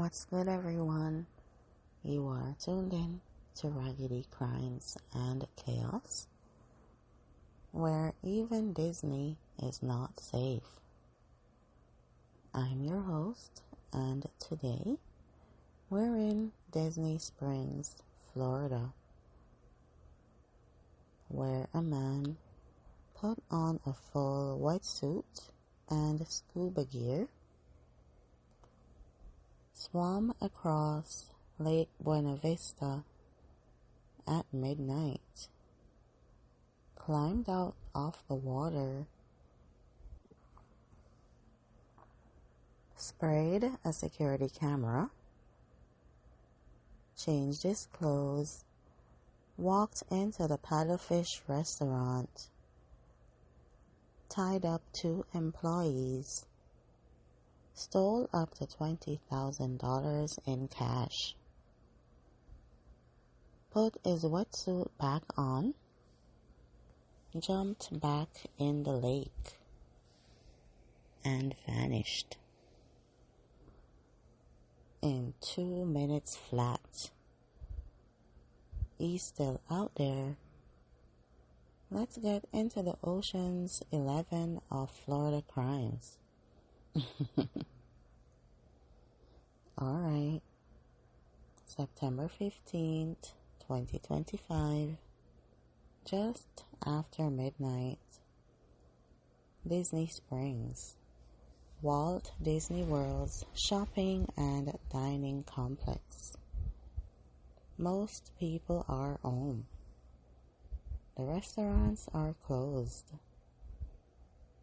What's good, everyone? You are tuned in to Raggedy Crimes and Chaos, where even Disney is not safe. I'm your host, and today we're in Disney Springs, Florida, where a man put on a full wetsuit and scuba gear, swam across Lake Buena Vista at midnight, climbed out of the water, sprayed a security camera, changed his clothes, walked into the paddlefish restaurant, tied up 2 employees, stole up to $20,000 in cash, put his wetsuit back on, jumped back in the lake, and vanished in 2 minutes flat. He's still out there. Let's get into the Ocean's 11 of Florida crimes. Alright, September 15th, 2025, just after midnight, Disney Springs, Walt Disney World's shopping and dining complex. Most people are home. The restaurants are closed.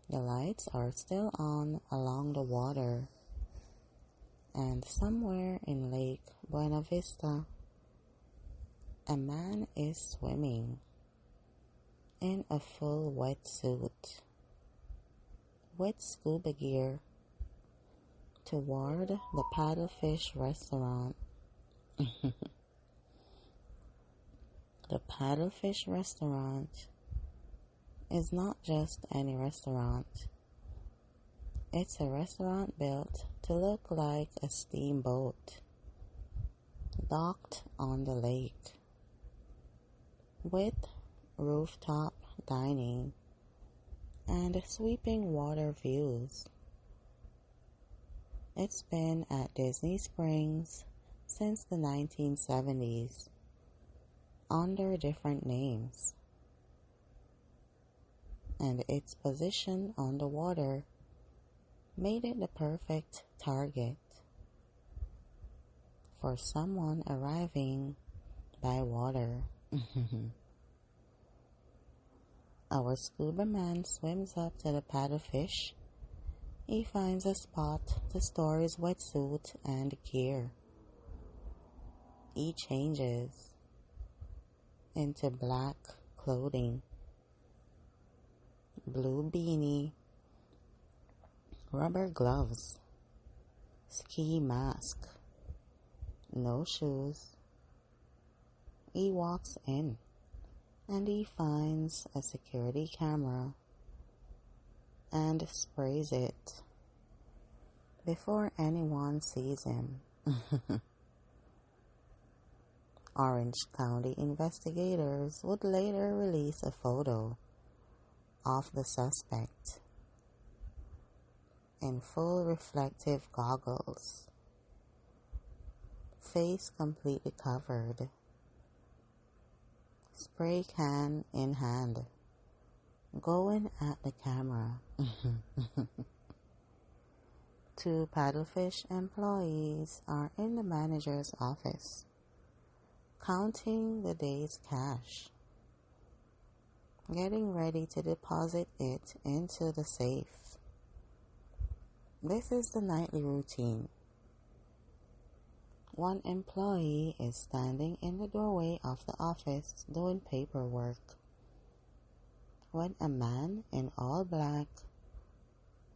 The lights are still on along the water, and somewhere in Lake Buena Vista, a man is swimming in a full wetsuit with scuba gear toward the paddlefish restaurant. The paddlefish restaurant is not just any restaurant. It's a restaurant built to look like a steamboat docked on the lake, with rooftop dining and sweeping water views. It's been at Disney Springs since the 1970s under different names, and its position on the water made it the perfect target for someone arriving by water. Our scuba man swims up to the paddlefish. He finds a spot to store his wetsuit and gear. He changes into black clothing, blue beanie, rubber gloves, ski mask, no shoes. He walks in and he finds a security camera and sprays it before anyone sees him. Orange County investigators would later release a photo of the suspect in full reflective goggles, face completely covered, spray can in hand, going at the camera. 2 paddlefish employees are in the manager's office, counting the day's cash, getting ready to deposit it into the safe. This is the nightly routine. One employee is standing in the doorway of the office doing paperwork when a man in all black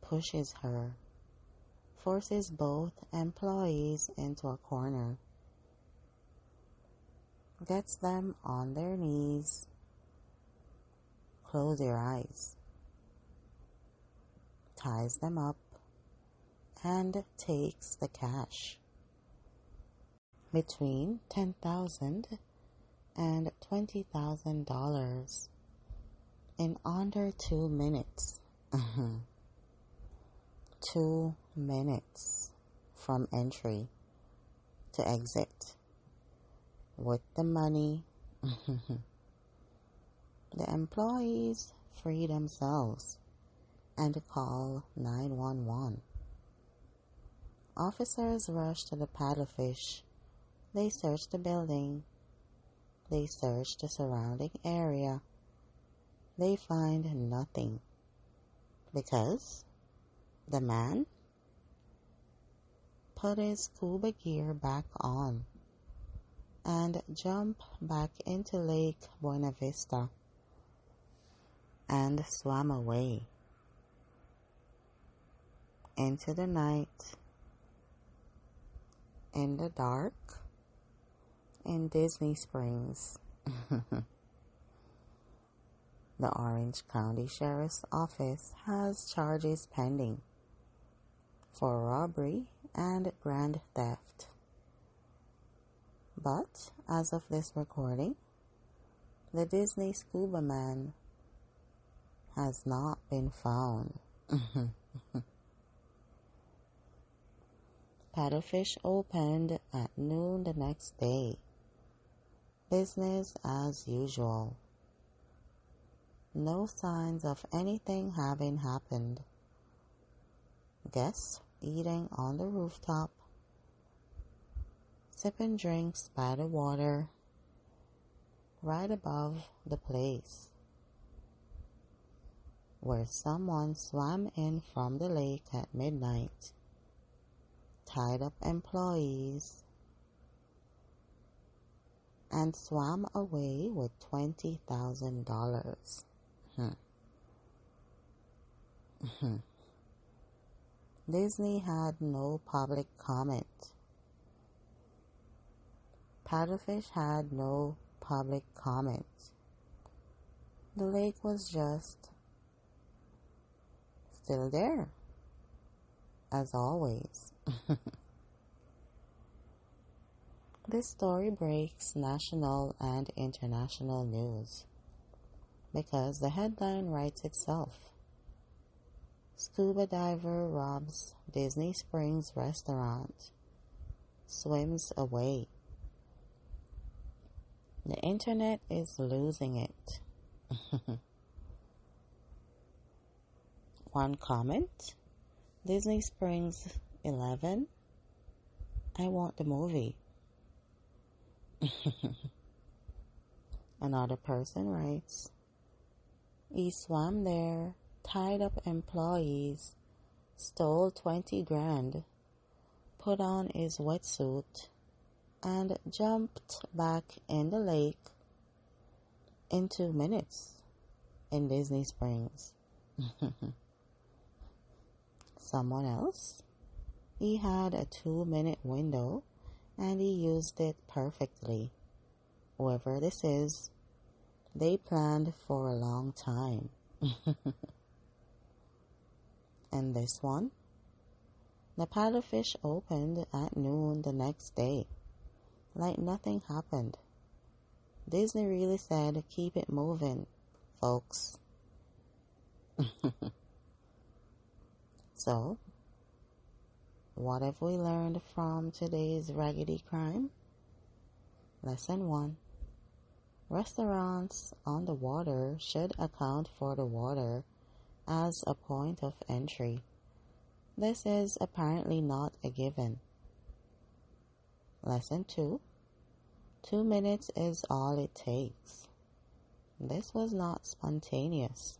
pushes her, forces both employees into a corner, gets them on their knees. Close your eyes, ties them up, and takes the cash. between $10,000 and $20,000 in under 2 minutes. 2 minutes from entry to exit. With the money, the employees free themselves and call 911. Officers rush to the paddlefish. They search the building. They search the surrounding area. They find nothing because the man put his scuba gear back on and jumped back into Lake Buena Vista and swam away into the night, in the dark, in Disney Springs. The Orange County Sheriff's Office has charges pending for robbery and grand theft. But, as of this recording, the Disney scuba man has not been found. Paddlefish opened at noon the next day. Business as usual. No signs of anything having happened. Guests eating on the rooftop, sipping drinks by the water, right above the place where someone swam in from the lake at midnight, tied up employees, and swam away with $20,000. Disney had no public comment. Paddlefish had no public comment. The lake was just still there, as always. This story breaks national and international news because the headline writes itself. Scuba diver robs Disney Springs restaurant, swims away. The internet is losing it. One comment, Disney Springs 11, I want the movie. Another person writes, he swam there, tied up employees, stole 20 grand, put on his wetsuit, and jumped back in the lake in 2 minutes in Disney Springs. Someone else, he had a 2-minute window and he used it perfectly. Whoever this is, they planned for a long time. And this one, the paddlefish opened at noon the next day, like nothing happened. Disney really said, keep it moving, folks. So, what have we learned from today's Raggedy Crime? Lesson 1. Restaurants on the water should account for the water as a point of entry. This is apparently not a given. Lesson 2. 2 minutes is all it takes. This was not spontaneous.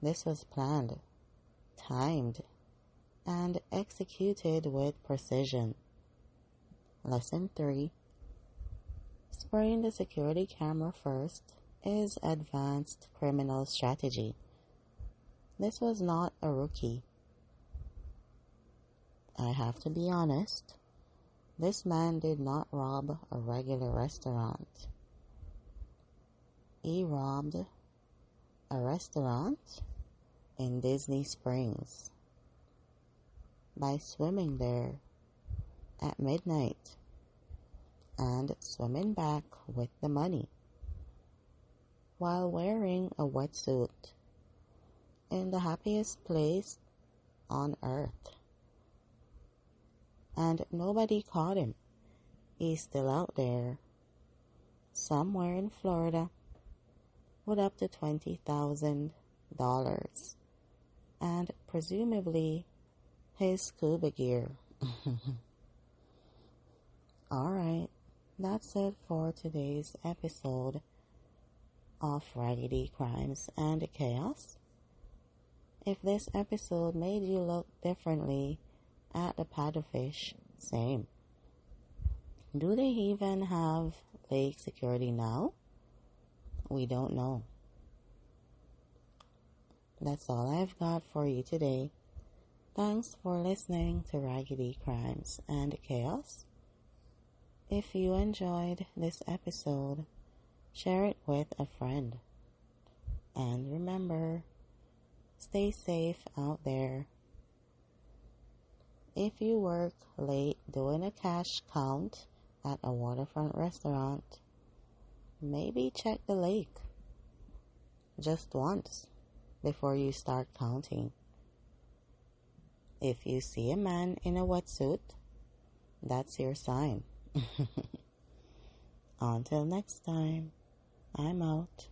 This was planned, timed, and executed with precision. Lesson 3. Spraying the security camera first is advanced criminal strategy. This was not a rookie. I have to be honest. This man did not rob a regular restaurant. He robbed a restaurant in Disney Springs by swimming there at midnight and swimming back with the money while wearing a wetsuit in the happiest place on earth. And nobody caught him. He's still out there, somewhere in Florida, with up to $20,000 and presumably his scuba gear. Alright, that's it for today's episode of Raggedy Crimes and Chaos. If this episode made you look differently at the paddlefish, same. Do they even have lake security now? We don't know. That's all I've got for you today. Thanks for listening to Raggedy Crimes and Chaos. If you enjoyed this episode, share it with a friend. And remember, stay safe out there. If you work late doing a cash count at a waterfront restaurant, maybe check the lake just once before you start counting. If you see a man in a wetsuit, that's your sign. Until next time, I'm out.